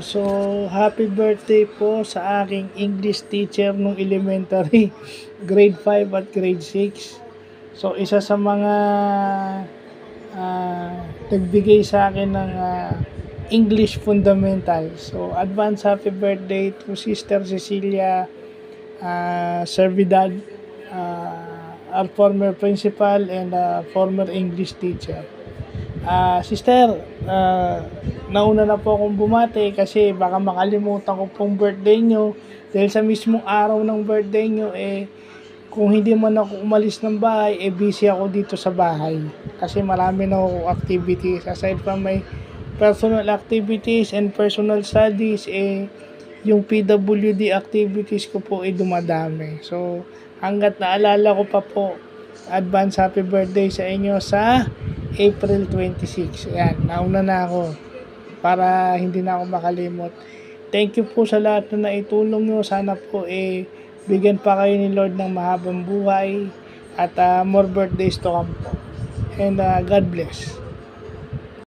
So happy birthday po sa aking English teacher nung elementary, grade 5 at grade 6. So isa sa mga nagbigay sa akin ng English fundamental. So advance happy birthday to Sister Cecilia Servidad, our former principal and former English teacher. Sister, nauna na po akong bumati kasi baka makalimutan ko pong birthday nyo. Dahil sa mismong araw ng birthday nyo, kung hindi man ako umalis ng bahay, busy ako dito sa bahay. Kasi marami na ako activities. Aside from my personal activities and personal studies, yung PWD activities ko po dumadami. So, hanggat naalala ko pa po, advance happy birthday sa inyo sa April 26. Ayan, nauna na ako para hindi na ako makalimot. Thank you po sa lahat na naitulong nyo. Sana po bigyan pa kayo ni Lord ng mahabang buhay at more birthdays to come po. And God bless.